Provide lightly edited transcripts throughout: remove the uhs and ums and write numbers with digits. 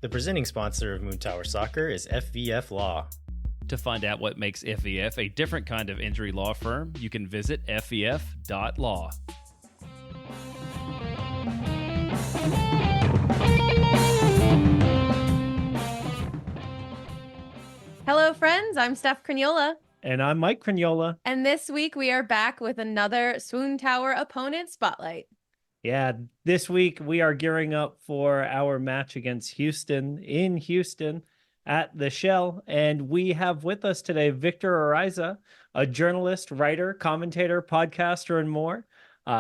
The presenting sponsor of Moon Tower Soccer is FVF Law. To find out what makes FVF a different kind of injury law firm, you can visit fvf.law. Hello, friends. I'm Steph Crugnola. And I'm Mike Crugnola. And this week we are back with another SWOONTOWER opponent spotlight. Yeah, this week we are gearing up for our match against Houston in Houston at the Shell. And we have with us today Victor Araiza, a journalist, writer, commentator, podcaster, and more.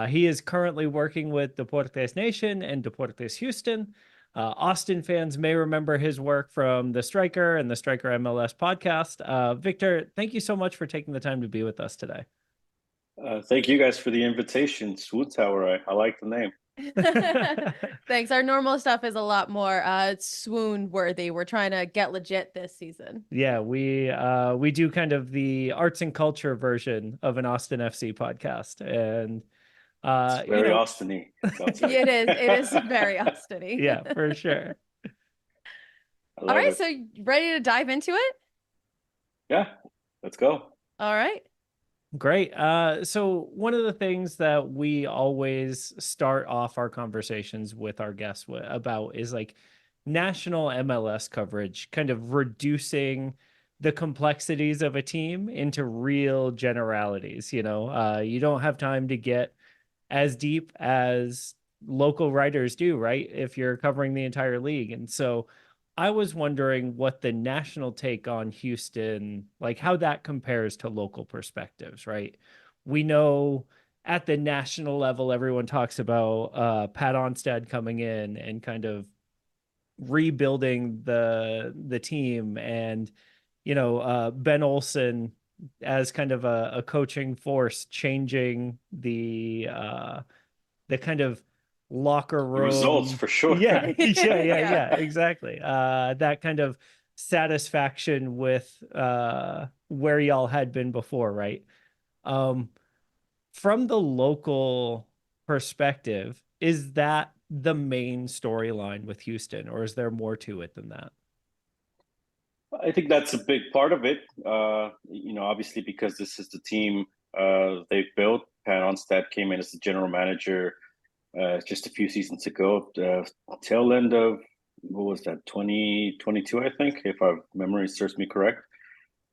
He is currently working with Deportes Nation and Deportes Houston. Austin fans may remember his work from The Striker and the Striker MLS podcast. Victor, thank you so much for taking the time to be with us today. Thank you guys for the invitation. SWOONTOWER, I like the name. Thanks. Our normal stuff is a lot more swoon worthy. We're trying to get legit this season. Yeah, we do kind of the arts and culture version of an Austin FC podcast, and it's very Austin-y. It is very Austin-y. Yeah, for sure. All right, so ready to dive into it? Yeah, let's go. All right. Great. So one of the things that we always start off our conversations with our guests about is like national MLS coverage, kind of reducing the complexities of a team into real generalities. You know, you don't have time to get as deep as local writers do, right? If you're covering the entire league. And so I was wondering what the national take on Houston, like how that compares to local perspectives, right? We know at the national level, everyone talks about Pat Onstad coming in and kind of rebuilding the team, and, you know, Ben Olsen as kind of a coaching force, changing the kind of locker room results for sure. Yeah, exactly. That kind of satisfaction with where y'all had been before, right? From the local perspective, is that the main storyline with Houston, or is there more to it than that? I think that's a big part of it. You know, obviously because this is the team they've built. Pat Onstad came in as the general manager just a few seasons ago, tail end of, what was that, 2022, I think, if our memory serves me correct.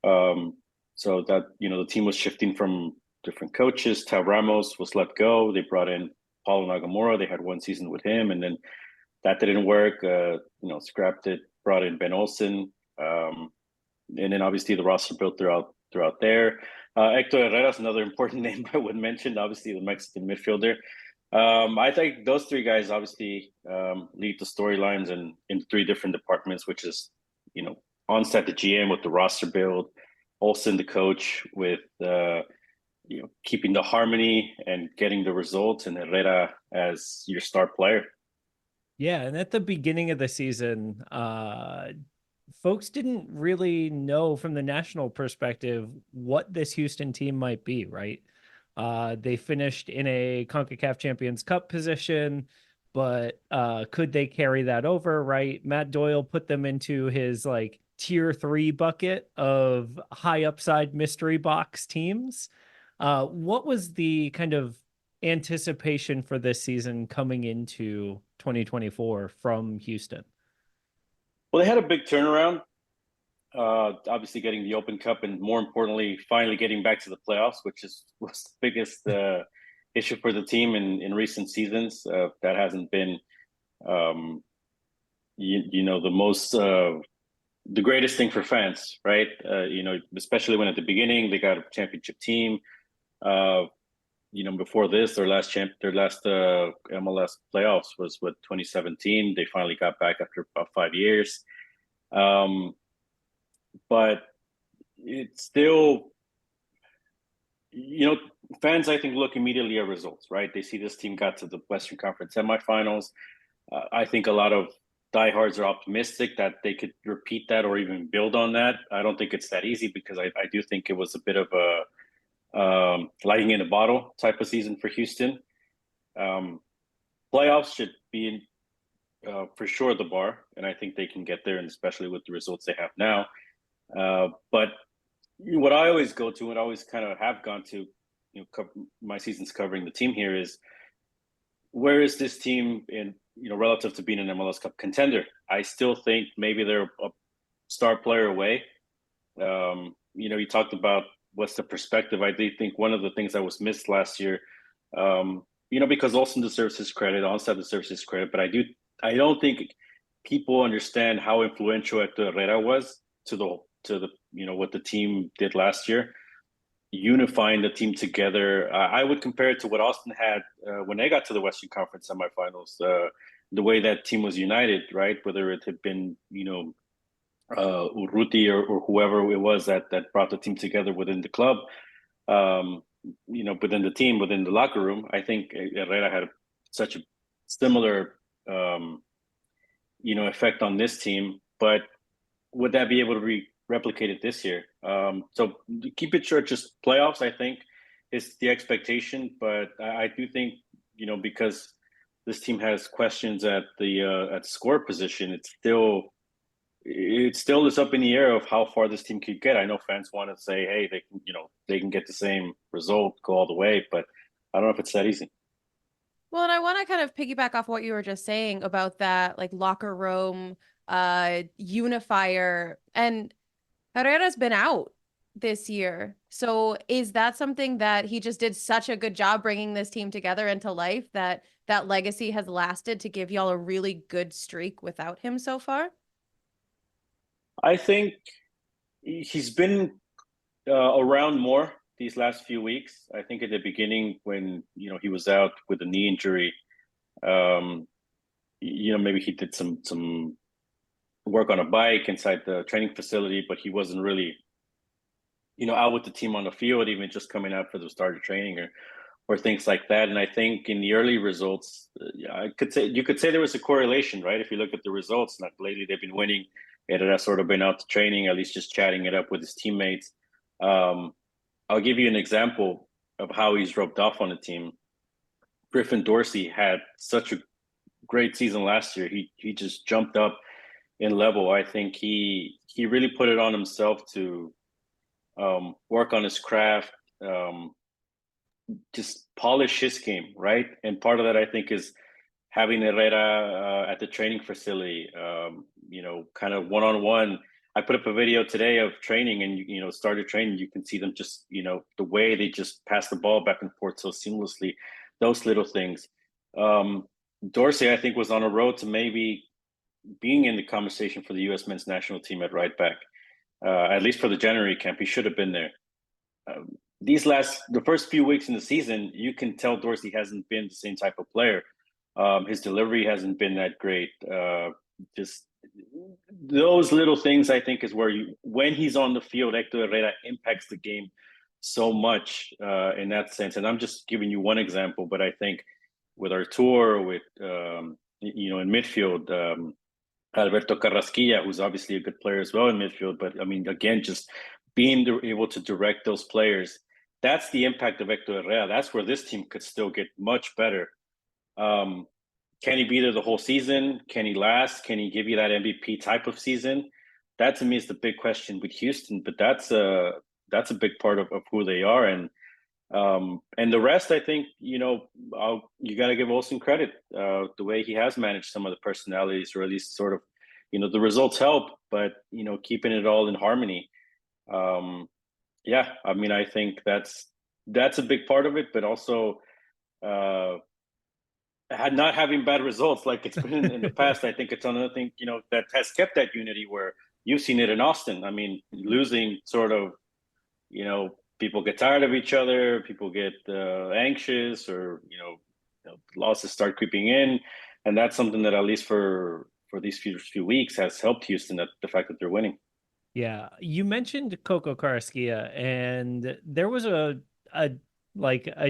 So that, you know, the team was shifting from different coaches. Tal Ramos was let go. They brought in Paulo Nagamura. They had one season with him, and then that didn't work. You know, scrapped it, brought in Ben Olsen. And then obviously the roster built throughout there. Hector Herrera is another important name I would mention, obviously the Mexican midfielder. I think those three guys obviously lead the storylines in three different departments, which is, you know, Onstad the GM with the roster build, Olsen the coach with you know, keeping the harmony and getting the results, and Herrera as your star player. Yeah, and at the beginning of the season, folks didn't really know from the national perspective what this Houston team might be, right? They finished in a CONCACAF Champions Cup position, but could they carry that over, right? Matt Doyle put them into his like tier 3 bucket of high upside mystery box teams. What was the kind of anticipation for this season coming into 2024 from Houston? Well, they had a big turnaround. Obviously getting the Open Cup, and more importantly, finally getting back to the playoffs, which was the biggest issue for the team in recent seasons. That hasn't been, you know, the greatest thing for fans, right? You know, especially when at the beginning they got a championship team. You know, before this, their last MLS playoffs was 2017. They finally got back after about 5 years. But it's still, you know, fans, I think, look immediately at results, right? They see this team got to the Western Conference semifinals. I think a lot of diehards are optimistic that they could repeat that or even build on that. I don't think it's that easy, because I do think it was a bit of a lightning in a bottle type of season for Houston. Playoffs should be for sure the bar, and I think they can get there, and especially with the results they have now. But what I always go to, and I always kind of have gone to, my seasons covering the team here, is where is this team in, relative to being an MLS Cup contender? I still think maybe they're a star player away. You talked about what's the perspective. I do think one of the things that was missed last year, because Olsen deserves his credit, Onstad deserves his credit, but I don't think people understand how influential Hector Herrera was to the what the team did last year, unifying the team together. I would compare it to what Austin had when they got to the Western Conference semifinals. The way that team was united, right? Whether it had been Urruti or whoever it was that brought the team together within the club, within the team, within the locker room. I think Herrera had such a similar effect on this team, but would that be able to be replicated this year? So keep it short, just playoffs, I think, is the expectation. But I do think, because this team has questions at the score position, it still is up in the air of how far this team could get. I know fans want to say, hey, they can get the same result, go all the way, but I don't know if it's that easy. Well, and I want to kind of piggyback off what you were just saying about that, like locker room unifier, and Herrera's been out this year. So is that something that he just did such a good job bringing this team together into life that legacy has lasted to give y'all a really good streak without him so far? I think he's been around more these last few weeks. I think at the beginning when, he was out with a knee injury, maybe he did some work on a bike inside the training facility, but he wasn't really, out with the team on the field, even just coming out for the start of training or things like that. And I think in the early results, you could say there was a correlation, right? If you look at the results, like lately they've been winning. It has sort of been out to training, at least just chatting it up with his teammates. I'll give you an example of how he's rubbed off on the team. Griffin Dorsey had such a great season last year. He just jumped up in level. I think he really put it on himself to work on his craft, just polish his game, right? And part of that, I think, is having Herrera at the training facility, kind of one-on-one. I put up a video today of training, and, started training. You can see them just, the way they just pass the ball back and forth so seamlessly, those little things. Dorsey, I think, was on a road to maybe being in the conversation for the U.S. men's national team at right back, at least for the January camp. He should have been there. The first few weeks in the season, you can tell Dorsey hasn't been the same type of player. His delivery hasn't been that great. Just those little things, I think, is where when he's on the field, Hector Herrera impacts the game so much in that sense. And I'm just giving you one example, but I think with Artur, with in midfield, Alberto Carrasquilla, who's obviously a good player as well in midfield, but I mean, again, just being able to direct those players, that's the impact of Hector Herrera. That's where this team could still get much better. Can he be there the whole season? Can he last? Can he give you that MVP type of season? That to me is the big question with Houston, but that's a big part of who they are. And the rest, I think, you got to give Olsen credit, the way he has managed some of the personalities, or at least sort of, the results help, but, keeping it all in harmony. I mean, I think that's a big part of it, but also not having bad results like it's been in the past. I think it's another thing, that has kept that unity, where you've seen it in Austin. I mean, losing sort of, people get tired of each other, people get anxious, or, losses start creeping in. And that's something that, at least for these few weeks, has helped Houston, that the fact that they're winning. Yeah, you mentioned Coco Carrasquilla, and there was a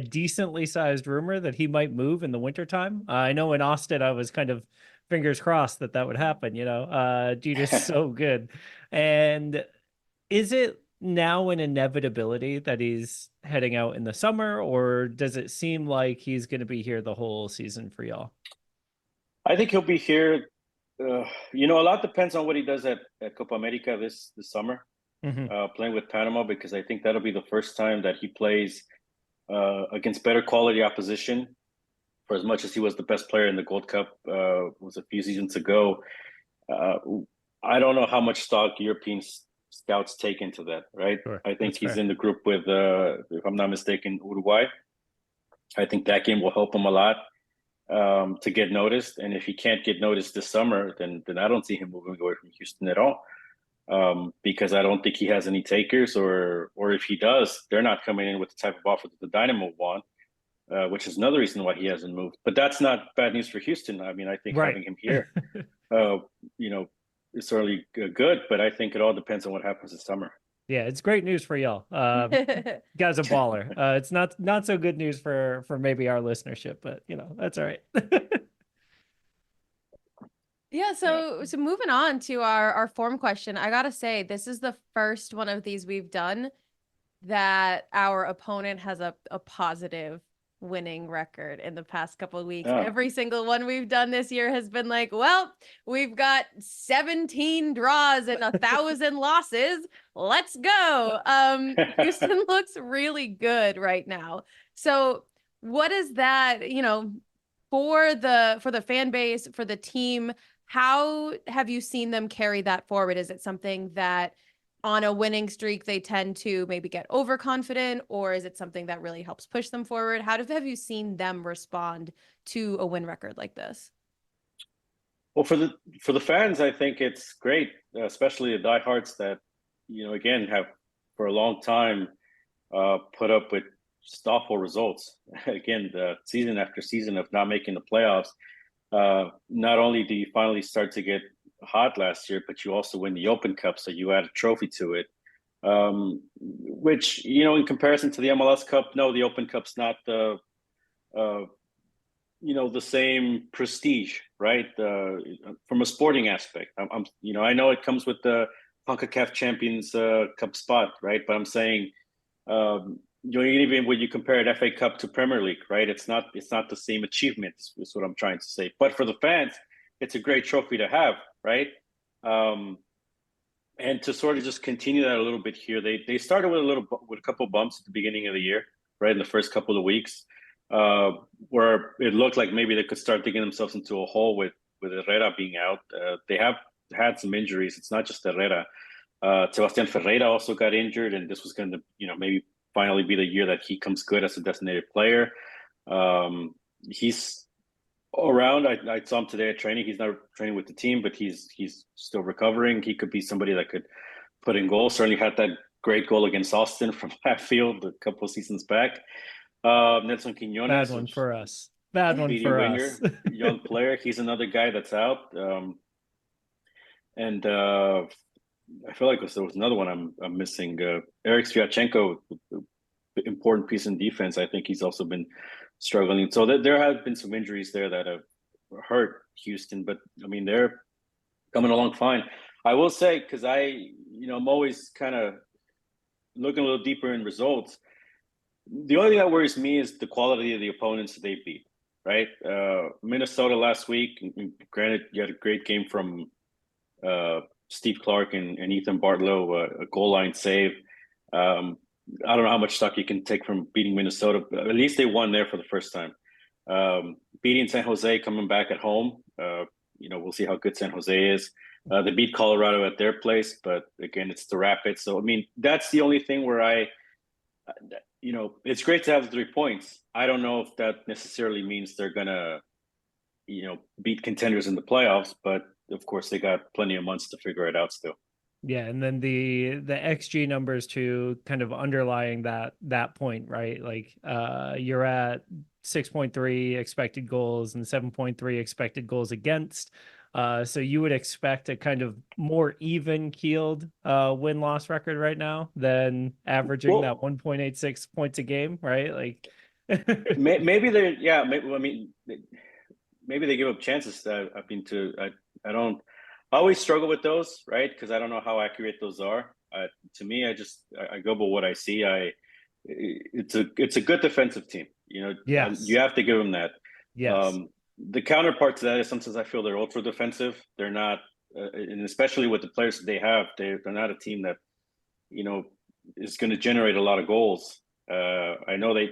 decently sized rumor that he might move in the wintertime. I know in Austin, I was kind of fingers crossed that would happen, dude is so good. And is it now an inevitability that he's heading out in the summer, or does it seem like he's going to be here the whole season for y'all? I think he'll be here. A lot depends on what he does at Copa America this summer, playing with Panama, because I think that'll be the first time that he plays against better quality opposition. For as much as he was the best player in the Gold Cup was a few seasons ago, I don't know how much stock European scouts take into that, right? Sure, I think that's he's fair. in the group with, if I'm not mistaken, Uruguay. I think that game will help him a lot to get noticed. And if he can't get noticed this summer, then I don't see him moving away from Houston at all, because I don't think he has any takers, or if he does, they're not coming in with the type of offer that the Dynamo want, which is another reason why he hasn't moved. But that's not bad news for Houston. I mean, I think Right. having him here, is certainly good, but I think it all depends on what happens this summer. Yeah, it's great news for y'all. Guy's a baller. It's not so good news for maybe our listenership, but that's all right. Yeah, so moving on to our form question, I gotta say, this is the first one of these we've done that our opponent has a positive winning record in the past couple of weeks. Oh. Every single one we've done this year has been like, well, we've got 17 draws and 1,000 losses. Let's go. Houston looks really good right now. So what is that, for the fan base, for the team, how have you seen them carry that forward? Is it something that on a winning streak they tend to maybe get overconfident, or is it something that really helps push them forward? How have you seen them respond to a win record like this? Well, for the fans, I think it's great, especially the diehards that, again, have for a long time put up with just awful results. Again, the season after season of not making the playoffs. Not only do you finally start to get hot last year, but you also win the Open Cup, so you add a trophy to it. Which, in comparison to the MLS Cup, no, the Open Cup's not the same prestige, right? From a sporting aspect, I know it comes with the CONCACAF Champions Cup spot, right? But I'm saying, even when you compare it FA Cup to Premier League, right? It's not the same achievement, is what I'm trying to say. But for the fans, it's a great trophy to have, right? And to sort of just continue that a little bit here, they started with a couple bumps at the beginning of the year, right? In the first couple of weeks, where it looked like maybe they could start digging themselves into a hole with Herrera being out. They have had some injuries. It's not just Herrera. Sebastian Ferreira also got injured, and this was going to, maybe finally be the year that he comes good as a designated player. He's around. I saw him today at training. He's not training with the team, but he's still recovering. He could be somebody that could put in goals. Certainly had that great goal against Austin from half field a couple of seasons back. Nelson Quinones. Bad one for us. Bad one for us. Young player. He's another guy that's out. And I feel like there was another one I'm missing. Eric Sviatchenko, important piece in defense. I think he's also been struggling. So there have been some injuries there that have hurt Houston, but I mean, they're coming along fine. I will say, because I'm always kind of looking a little deeper in results. The only thing that worries me is the quality of the opponents that they beat, right? Minnesota last week, granted, you had a great game from Steve Clark and Ethan Bartlow, a goal line save. I don't know how much stock you can take from beating Minnesota, but at least they won there for the first time. Beating San Jose, coming back at home, we'll see how good San Jose is. They beat Colorado at their place, but again, it's the Rapids. So, I mean, that's the only thing where it's great to have the 3 points. I don't know if that necessarily means they're going to, beat contenders in the playoffs, but of course they got plenty of months to figure it out still. Yeah, and then the XG numbers too, kind of underlying that point, right? Like you're at 6.3 expected goals and 7.3 expected goals against. So you would expect a kind of more even keeled win-loss record right now than averaging that 1.86 points a game, right? Like maybe maybe they give up chances. I always struggle with those, right? Because I don't know how accurate those are. To me, I go by what I see. It's a good defensive team. Yes. You have to give them that. Yes. the counterpart to that is sometimes I feel they're ultra defensive. They're not, and especially with the players that they have, they're not a team that, you know, is going to generate a lot of goals. I know they,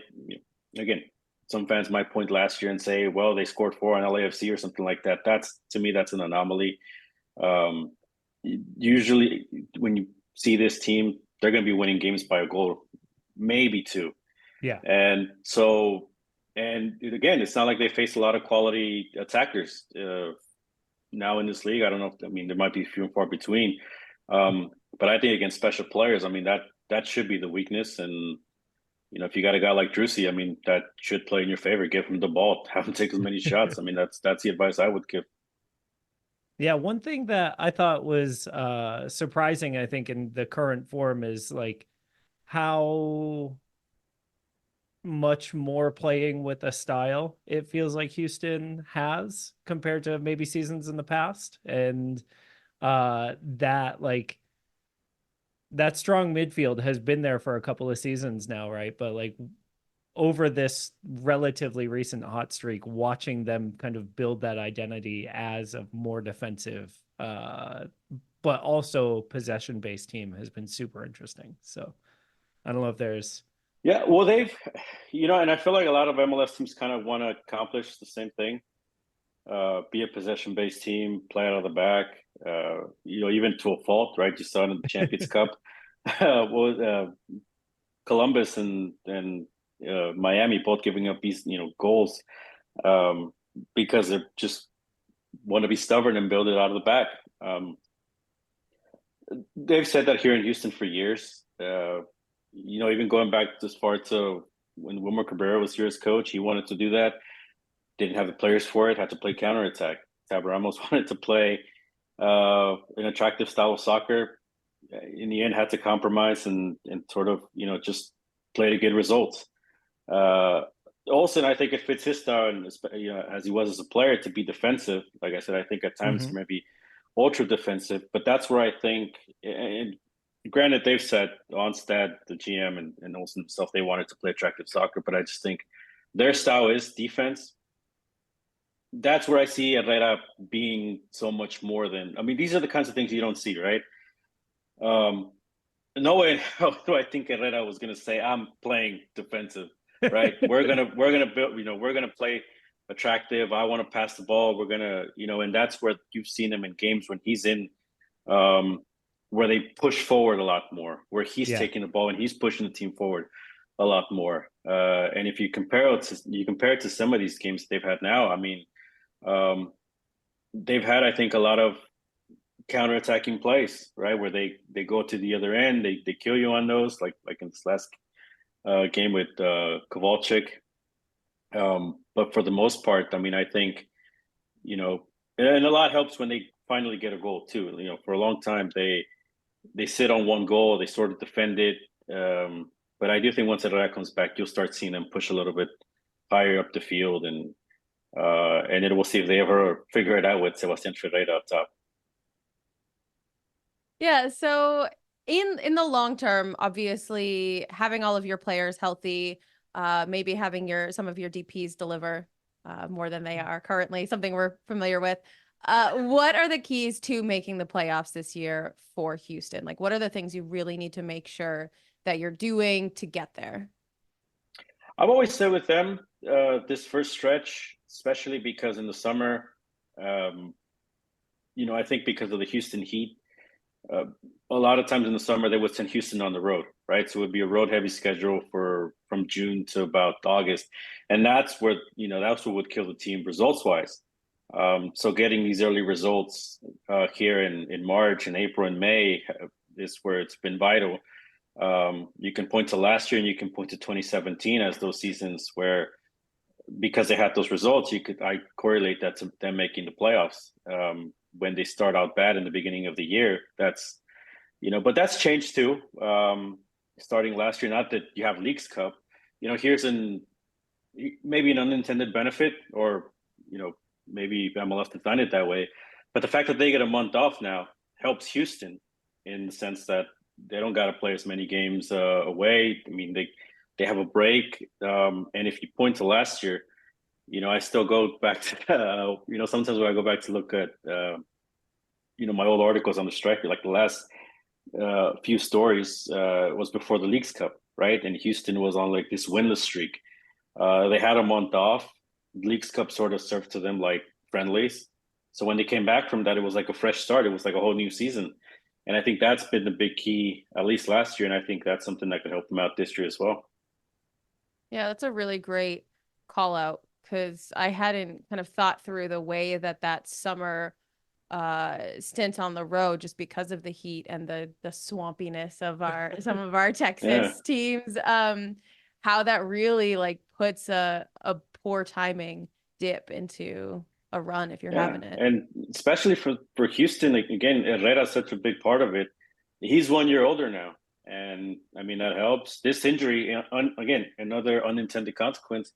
again, some fans might point last year and say, well, they scored 4 on LAFC or something like that. That's, to me, that's an anomaly. Usually when you see this team, they're going to be winning games by a goal, maybe 2. Yeah. And so, and again, it's not like they face a lot of quality attackers now in this league. I don't know. I mean, there might be few and far between. But I think against special players, I mean, that should be the weakness. And, you know, if you got a guy like Drusy, I mean, that should play in your favor. Give him the ball, have him take as many shots. I mean, that's the advice I would give. Yeah, one thing that I thought was surprising, I think, in the current form is like how much more playing with a style it feels like Houston has compared to maybe seasons in the past. And that like that strong midfield has been there for a couple of seasons now, right? But like over this relatively recent hot streak, watching them kind of build that identity as a more defensive but also possession-based team has been super interesting. So I don't know if there's Yeah, well, they've, you know, and I feel like a lot of MLS teams kind of want to accomplish the same thing. Be a possession-based team, play out of the back, you know, even to a fault, right? You saw it in the Champions Cup. Columbus and Miami both giving up these, you know, goals because they just want to be stubborn and build it out of the back. They've said that here in Houston for years. You know, even going back as far to when Wilmer Cabrera was here as coach, he wanted to do that. Didn't have the players for it, had to play counterattack. Tab Ramos wanted to play an attractive style of soccer. In the end, had to compromise and sort of, you know, just play to get results. Olsen, I think it fits his style, and, you know, as he was as a player, to be defensive. Like I said, I think at times maybe ultra defensive, but that's where I think, and granted, they've said Onstad, the GM, and Olsen himself, they wanted to play attractive soccer, but I just think their style is defense. That's where I see Herrera being so much more than, I mean, these are the kinds of things you don't see, right? No way do I think Herrera was going to say, I'm playing defensive, right? we're gonna build, you know, we're gonna play attractive. I want to pass the ball. We're gonna, you know, and that's where you've seen him in games when he's in, where they push forward a lot more, where he's taking the ball and he's pushing the team forward a lot more. And if you compare it to some of these games they've had now, I mean, they've had, I think, a lot of counter-attacking plays, right, where they go to the other end, they kill you on those, like in this last game with Kowalczyk. But for the most part, I mean, I think, you know, and a lot helps when they finally get a goal too. You know, for a long time they sit on one goal, they sort of defend it. But I do think once Herrera comes back, you'll start seeing them push a little bit higher up the field, and then we'll see if they ever figure it out with Sebastián Ferreira up top. Yeah, so in the long term, obviously having all of your players healthy, maybe having some of your DPs deliver more than they are currently, something we're familiar with. What are the keys to making the playoffs this year for Houston? Like, what are the things you really need to make sure that you're doing to get there? I've always said with them, this first stretch, especially because in the summer, you know, I think because of the Houston heat, a lot of times in the summer they would send Houston on the road, right? So it would be a road heavy schedule from June to about August. And that's where, you know, that's what would kill the team results wise. So getting these early results here in March and April and May is where it's been vital. You can point to last year and you can point to 2017 as those seasons where, because they had those results, I correlate that to them making the playoffs. When they start out bad in the beginning of the year, that's, you know, but that's changed too. Starting last year, not that you have Leagues Cup, you know, here's maybe an unintended benefit, or, you know, maybe MLS designed it that way. But the fact that they get a month off now helps Houston in the sense that they don't got to play as many games away. I mean, they have a break. And if you point to last year, I still go back to, sometimes when I go back to look at, my old articles on the striker, like the last few stories was before the Leagues Cup, right? And Houston was on like this winless streak. They had a month off. Leagues Cup sort of served to them like friendlies. So when they came back from that, it was like a fresh start. It was like a whole new season. And I think that's been the big key, at least last year. And I think that's something that could help them out this year as well. Yeah, that's a really great call out because I hadn't kind of thought through the way that summer stint on the road, just because of the heat and the swampiness of some of our Texas teams, how that really like puts a poor timing dip into a run if you're having it. And especially for Houston, like, again, Herrera's such a big part of it. He's 1 year older now. And I mean, that helps. This injury, again, another unintended consequence,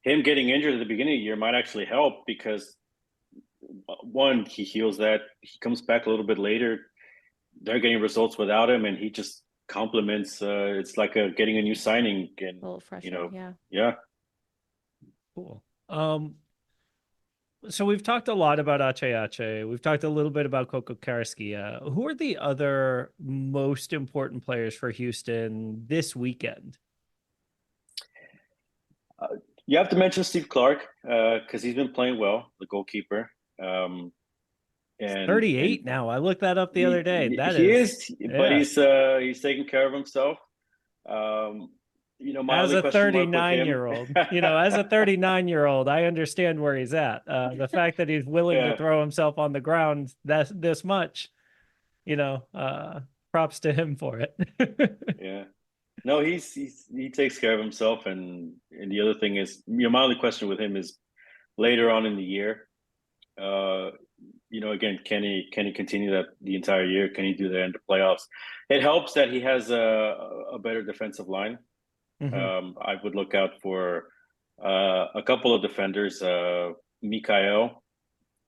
him getting injured at the beginning of the year might actually help because, one, he heals that. He comes back a little bit later. They're getting results without him, and he just complements. It's like getting a new signing. And, a little fresher, Yeah. Cool. So we've talked a lot about Ache. We've talked a little bit about Coco Carrasquilla. Who are the other most important players for Houston this weekend? You have to mention Steve Clark because he's been playing well, the goalkeeper. And 38 now. I looked that up the other day. But he's taking care of himself. As a 39-year-old, I understand where he's at. The fact that he's willing to throw himself on the ground this much, props to him for it. Yeah. No, he takes care of himself, and the other thing is, my only question with him is later on in the year. Again, can he continue that the entire year? Can he do that in the playoffs? It helps that he has a better defensive line. Mm-hmm. I would look out for a couple of defenders, Mikael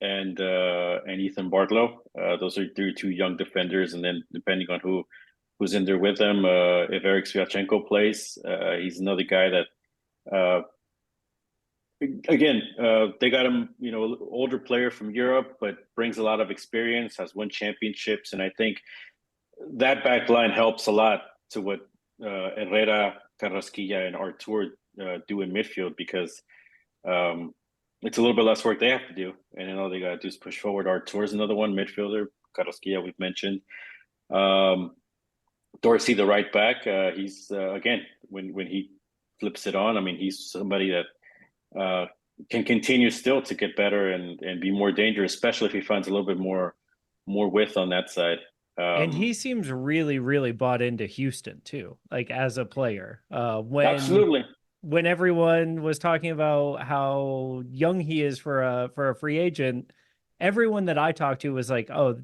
and Ethan Bartlow. Those are two young defenders, and then depending on who's in there with them, if Eric Sviatchenko plays, he's another guy that. Again, they got him, older player from Europe, but brings a lot of experience, has won championships, and I think that back line helps a lot to what Herrera, Carrasquilla, and Artur do in midfield because it's a little bit less work they have to do, and then all they got to do is push forward. Artur is another one, midfielder. Carrasquilla, we've mentioned. Dorsey, the right back, he's again when he flips it on. I mean, he's somebody that can continue still to get better and be more dangerous, especially if he finds a little bit more width on that side. And he seems really, really bought into Houston too, like as a player. Absolutely. When everyone was talking about how young he is for a free agent, everyone that I talked to was like, "Oh,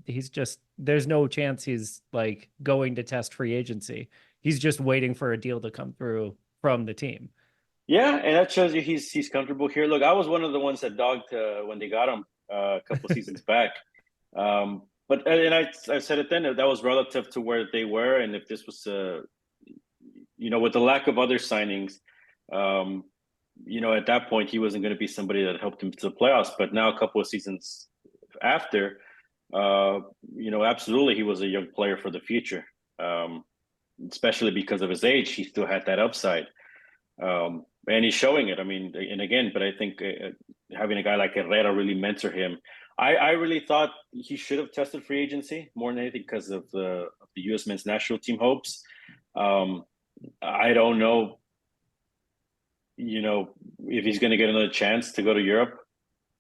there's no chance he's like going to test free agency. He's just waiting for a deal to come through from the team." Yeah, and that shows you he's comfortable here. Look, I was one of the ones that dogged when they got him a couple seasons back. But I said it then, that was relative to where they were, and if this was, with the lack of other signings, at that point he wasn't going to be somebody that helped him to the playoffs. But now a couple of seasons after, absolutely he was a young player for the future, especially because of his age. He still had that upside. And he's showing it. I mean, and again, but I think having a guy like Herrera really mentor him. I really thought he should have tested free agency more than anything because of the U.S. men's national team hopes. I don't know, if he's going to get another chance to go to Europe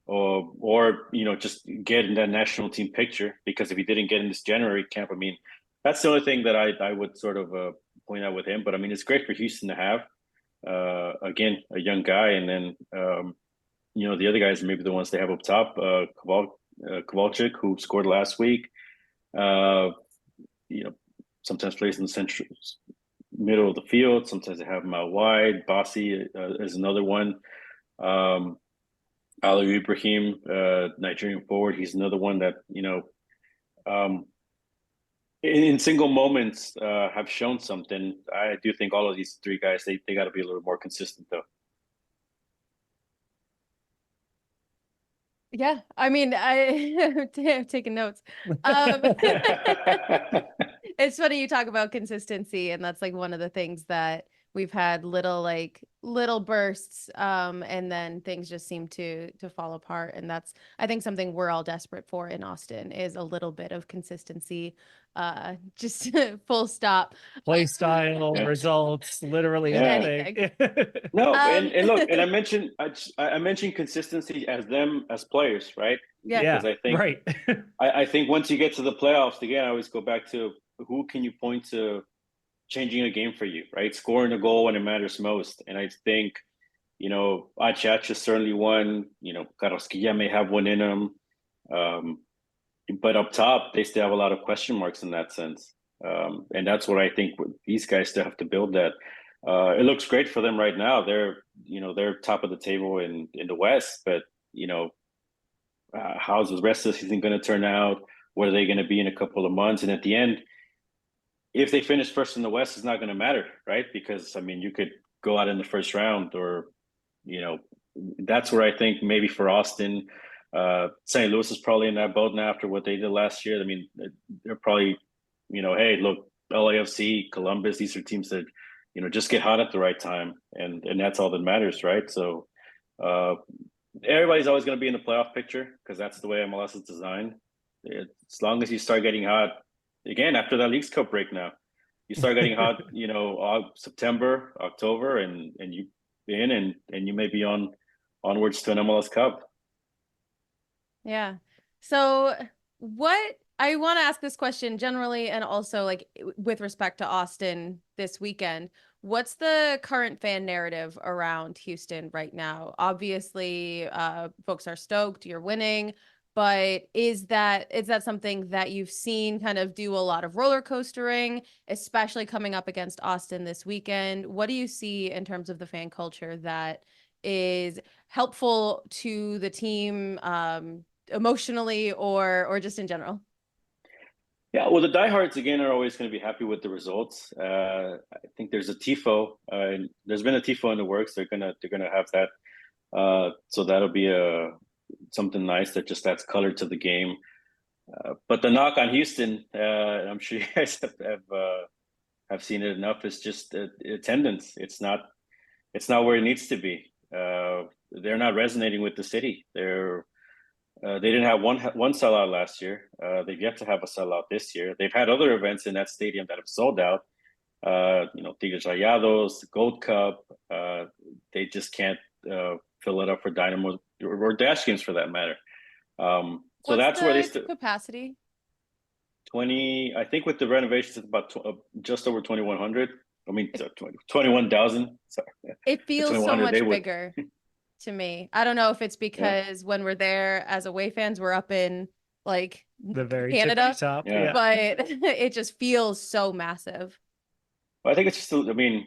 or just get in that national team picture, because if he didn't get in this January camp, I mean, that's the only thing that I would sort of point out with him. But I mean, it's great for Houston to have. Again, a young guy, and then the other guys are maybe the ones they have up top. Kowalczyk, who scored last week. Sometimes plays in the central middle of the field. Sometimes they have him out wide. Bassi is another one. Ali Ibrahim, Nigerian forward. He's another one that in single moments have shown something. I do think all of these three guys, they got to be a little more consistent though. Yeah, I mean, I'm taking notes. Um, it's funny you talk about consistency, and that's like one of the things that we've had little bursts, and then things just seem to fall apart. And that's, I think, something we're all desperate for in Austin is a little bit of consistency. Just full stop. Play style, Yeah. results, literally Yeah. anything. No, Um, and look, and I mentioned consistency as them as players, right? Yeah. Yeah, Because I think right. I think once you get to the playoffs, again, I always go back to who can you point to changing a game for you, right? Scoring a goal when it matters most. And I think, Achach is certainly one. Carrasquilla may have one in him. But up top, they still have a lot of question marks in that sense. And that's what I think these guys still have to build that. It looks great for them right now. They're top of the table in the West, but how's the rest of the season going to turn out? What are they going to be in a couple of months? And at the end, if they finish first in the West, it's not going to matter, right? Because I mean, you could go out in the first round, or that's where I think maybe for Austin, St. Louis is probably in that boat now after what they did last year. I mean, they're probably, hey, look, LAFC, Columbus, these are teams that just get hot at the right time, and that's all that matters, right? So everybody's always going to be in the playoff picture because that's the way MLS is designed. As long as you start getting hot, again, after that Leagues Cup break now, you start getting hot, September, October, and you and you may be onwards to an MLS Cup. Yeah. So what I want to ask this question generally, and also like with respect to Austin this weekend, what's the current fan narrative around Houston right now? Obviously, folks are stoked, you're winning, but is that something that you've seen kind of do a lot of roller coastering, especially coming up against Austin this weekend? What do you see in terms of the fan culture that is helpful to the team, emotionally or just in general? Yeah, well, the diehards again are always going to be happy with the results. I think there's a tifo. There's been a tifo in the works. They're gonna have that. So that'll be something nice that just adds color to the game. But the knock on Houston, I'm sure you guys have seen it enough, is just attendance. It's not where it needs to be. They're not resonating with the city. They didn't have one sellout last year. They've yet to have a sellout this year. They've had other events in that stadium that have sold out. Tigres Rayados, the Gold Cup. They just can't fill it up for Dynamo or Dash games for that matter. So What's that's where they capacity? 20. I think with the renovations, it's about just over 2,100. I mean, 21,000. Sorry. It feels so much bigger to me. I don't know if it's because when we're there as away fans, we're up in like The very Canada, top. Yeah. but it just feels so massive. Well, I think it's just, I mean,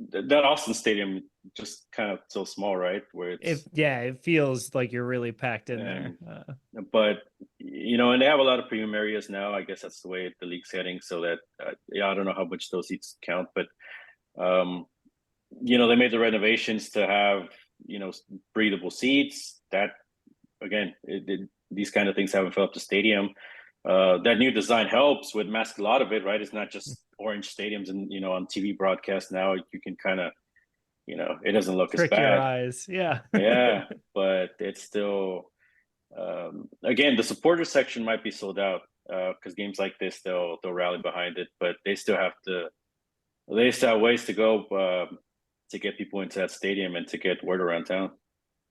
that Austin stadium just kind of so small, right? Where it feels like you're really packed in there. But and they have a lot of premium areas now. I guess that's the way the league's heading. So that I don't know how much those seats count, but they made the renovations to have breathable seats. That again, these kind of things haven't filled up the stadium. That new design helps with mask a lot of it, right? It's not just orange stadiums and on TV broadcast now. You can kind of it doesn't look Trick as bad. your eyes, yeah. Yeah, but it's still again, the supporter section might be sold out because games like this they'll rally behind it, but they still have ways to go to get people into that stadium and to get word around town.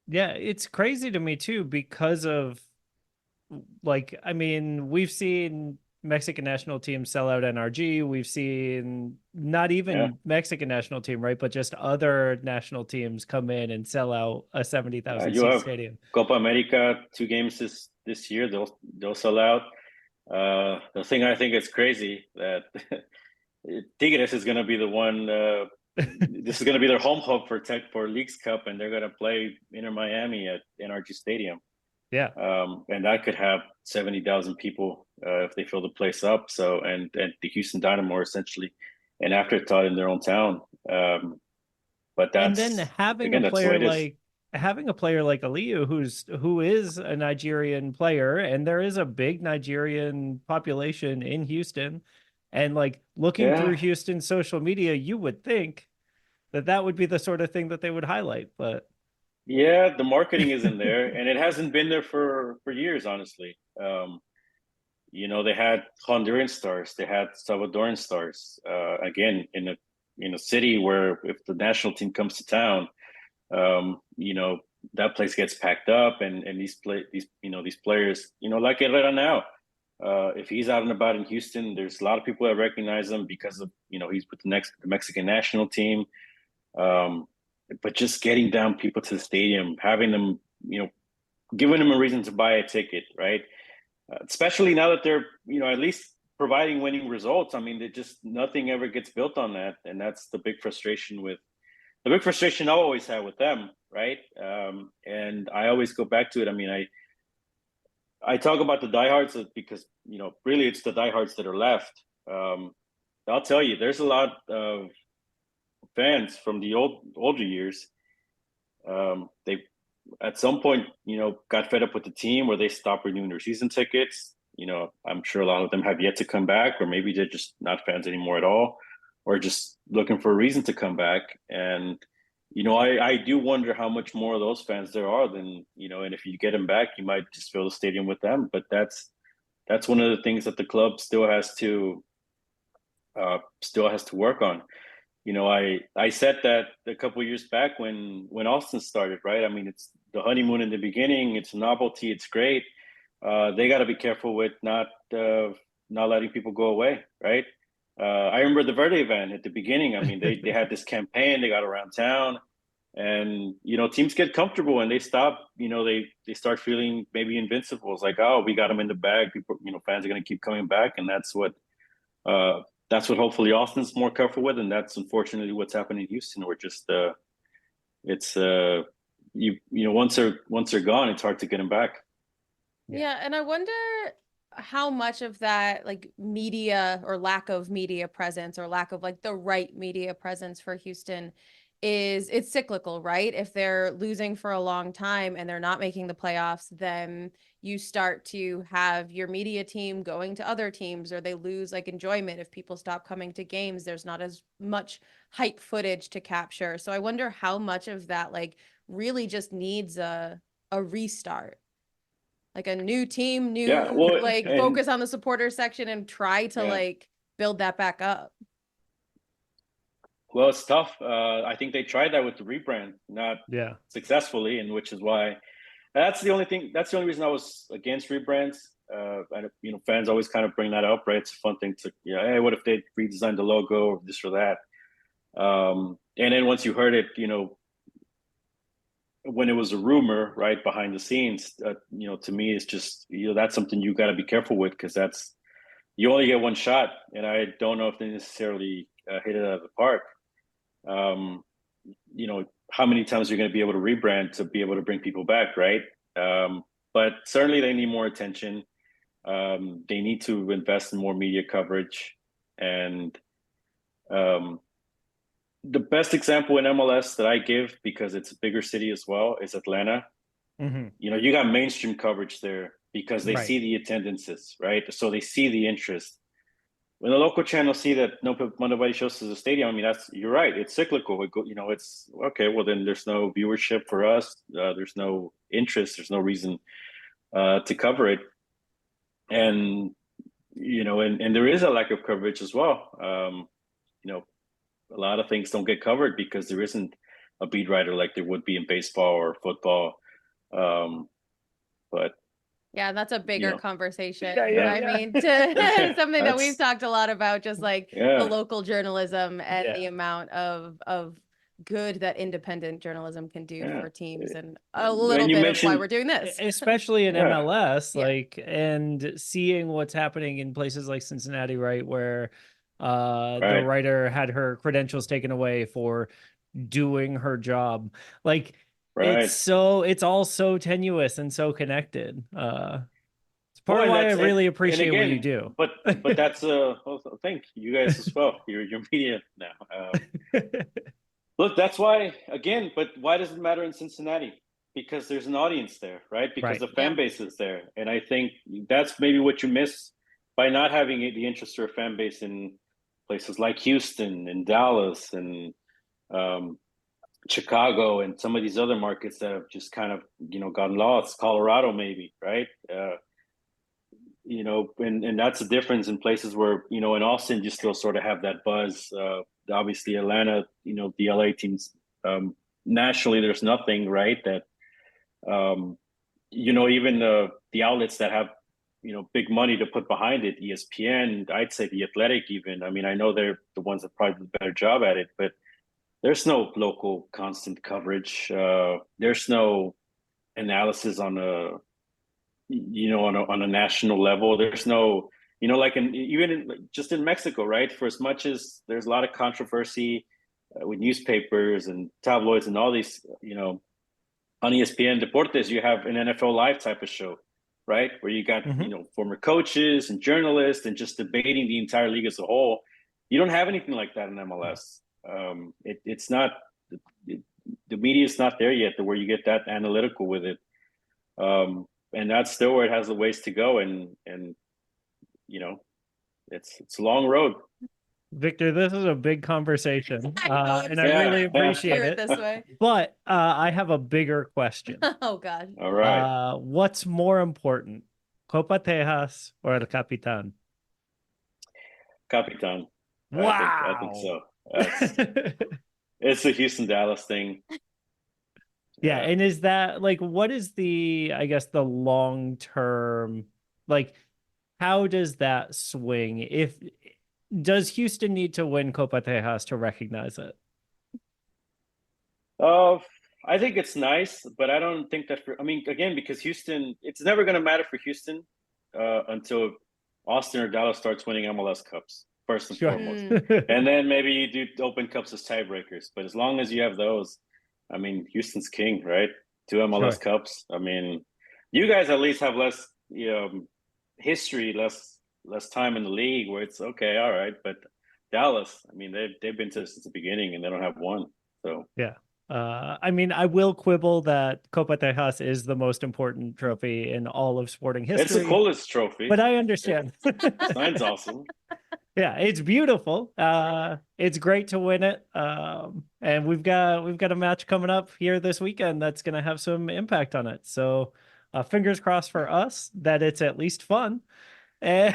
Yeah, it's crazy to me too because of we've seen Mexican national team sell out NRG. We've seen not even Mexican national team, right? But just other national teams come in and sell out a 70,000 seat stadium. Copa America, 2 games this year, they'll sell out. The thing I think is crazy that Tigres is going to be the one. This is going to be their home hub for Leagues Cup, and they're going to play Inter Miami at NRG Stadium. Yeah. And that could have 70,000 people if they fill the place up. So, and the Houston Dynamo are essentially an afterthought in their own town. But that's, and then having again, a player like having a player like Aliyu, who is a Nigerian player, and there is a big Nigerian population in Houston, and like looking through Yeah, Houston's social media, you would think that that would be the sort of thing that they would highlight, but yeah, the marketing isn't there, and it hasn't been there for years, honestly. They had Honduran stars, they had Salvadoran stars. Again, in a city where if the national team comes to town, that place gets packed up, and these players, like Herrera now. If he's out and about in Houston, there's a lot of people that recognize him because of he's with the Mexican national team. Um, but just getting down people to the stadium, having them, giving them a reason to buy a ticket, right? Especially now that they're, at least providing winning results. I mean, they just nothing ever gets built on that, and that's the big frustration I always had with them, right? And I always go back to it. I mean, I talk about the diehards because really it's the diehards that are left. I'll tell you, there's a lot of fans from the older years. They at some point, got fed up with the team, where they stopped renewing their season tickets. I'm sure a lot of them have yet to come back, or maybe they're just not fans anymore at all, or just looking for a reason to come back. And I do wonder how much more of those fans there are than, and if you get them back, you might just fill the stadium with them. But that's one of the things that the club still has to work on. I said that a couple of years back when Austin started, right? I mean, it's the honeymoon in the beginning. It's a novelty. It's great. They got to be careful with not letting people go away, right? I remember the Verde event at the beginning. I mean, they had this campaign. They got around town, and teams get comfortable and they stop. They start feeling maybe invincible. It's like, oh, we got them in the bag. People, fans are going to keep coming back, and that's what hopefully Austin's more careful with, and that's unfortunately what's happening in Houston. We're just it's once they're gone, it's hard to get them back. Yeah, and I wonder how much of that, like, media or lack of media presence, or lack of like the right media presence for Houston, it's cyclical, right? If they're losing for a long time and they're not making the playoffs, then you start to have your media team going to other teams, or they lose like enjoyment. If people stop coming to games, there's not as much hype footage to capture. So I wonder how much of that like really just needs a restart, like a new team, like focus on the supporter section and try to like build that back up. Well, it's tough. I think they tried that with the rebrand, not successfully, and which is why that's the only reason I was against rebrands. And fans always kind of bring that up, right? It's a fun thing to, hey, what if they redesigned the logo or this or that? And then once you heard it, when it was a rumor, right, behind the scenes, to me, it's just, that's something you got to be careful with, because you only get one shot, and I don't know if they necessarily hit it out of the park. How many times you're going to be able to rebrand to be able to bring people back, right? But certainly they need more attention. They need to invest in more media coverage. And the best example in MLS that I give, because it's a bigger city as well, is Atlanta. Mm-hmm. You got mainstream coverage there because they see the attendances, right? So they see the interest. When the local channels see that nobody shows to the stadium, I mean, you're right. It's cyclical. It's okay. Well, then there's no viewership for us. There's no interest. There's no reason to cover it. And and there is a lack of coverage as well. A lot of things don't get covered because there isn't a beat writer like there would be in baseball or football. But yeah, that's a bigger conversation. Yeah. I mean, something that we've talked a lot about, just like the local journalism and the amount of good that independent journalism can do for teams, and a little bit of why we're doing this, especially in MLS, and seeing what's happening in places like Cincinnati, right, where the writer had her credentials taken away for doing her job, like. It's all so tenuous and so connected. It's part of why I really appreciate what you do. But that's thank you guys as well. You're media now. Look, that's why, again, but why does it matter in Cincinnati? Because there's an audience there, right? Because Right. the fan base is there. And I think that's maybe what you miss by not having the interest or fan base in places like Houston and Dallas and Chicago and some of these other markets that have just kind of, gotten lost. Colorado, maybe, right? And that's the difference in places where, in Austin, you still sort of have that buzz. Obviously, Atlanta, the LA teams, nationally, there's nothing, right? That, even the outlets that have, big money to put behind it, ESPN, I'd say The Athletic even. I mean, I know they're the ones that probably do a better job at it, but there's no local constant coverage. There's no analysis on a national level. There's no, just in Mexico, right? For as much as there's a lot of controversy with newspapers and tabloids and all these, on ESPN Deportes, you have an NFL Live type of show, right? Where you got, former coaches and journalists and just debating the entire league as a whole. You don't have anything like that in MLS. It's not, the media is not there yet to where you get that analytical with it. And that's still where it has a ways to go. And it's a long road. Victor, this is a big conversation, I really appreciate hear it. this way. But I have a bigger question. Oh God. All right. What's more important, Copa Tejas or El Capitan? Capitan. Wow. I think so. It's a Houston Dallas thing. Yeah, and is that what is the, I guess, the long term, how does that swing? Does Houston need to win Copa Tejas to recognize it? I think it's nice, but I don't think that again, because Houston, it's never going to matter for Houston until Austin or Dallas starts winning MLS Cups, first and foremost. And then maybe you do Open Cups as tiebreakers. But as long as you have those, Houston's king, right? 2 MLS Cups. You guys at least have less history, less time in the league where it's okay, all right. But Dallas, they've been to this since the beginning and they don't have one. So yeah. I will quibble that Copa Tejas is the most important trophy in all of sporting history. It's the coolest trophy. But I understand. Sign's awesome. Yeah, it's beautiful. It's great to win it. And we've got a match coming up here this weekend that's going to have some impact on it. So fingers crossed for us that it's at least fun. And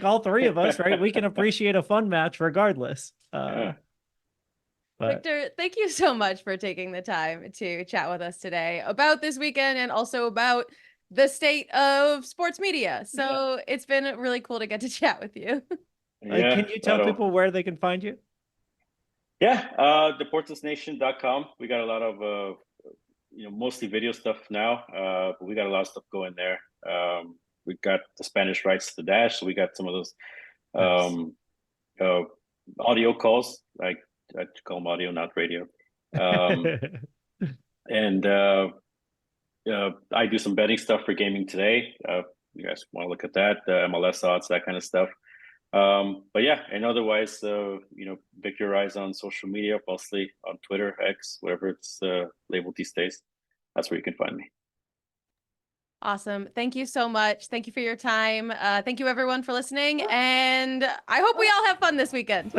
all three of us, right? We can appreciate a fun match regardless. Victor, thank you so much for taking the time to chat with us today about this weekend and also about the state of sports media. So it's been really cool to get to chat with you. Can you tell people where they can find you? Yeah, deportesnation.com. We got a lot of, mostly video stuff now, but we got a lot of stuff going there. We got the Spanish rights to the Dash, so we got some of those audio calls. I call them audio, not radio. And I do some betting stuff for Gaming Today. You guys want to look at that, MLS odds, that kind of stuff. But yeah, and otherwise, Victor Araiza on social media, mostly on Twitter, X, whatever it's labeled these days. That's where you can find me. Awesome. Thank you so much. Thank you for your time. Thank you everyone for listening. And I hope we all have fun this weekend.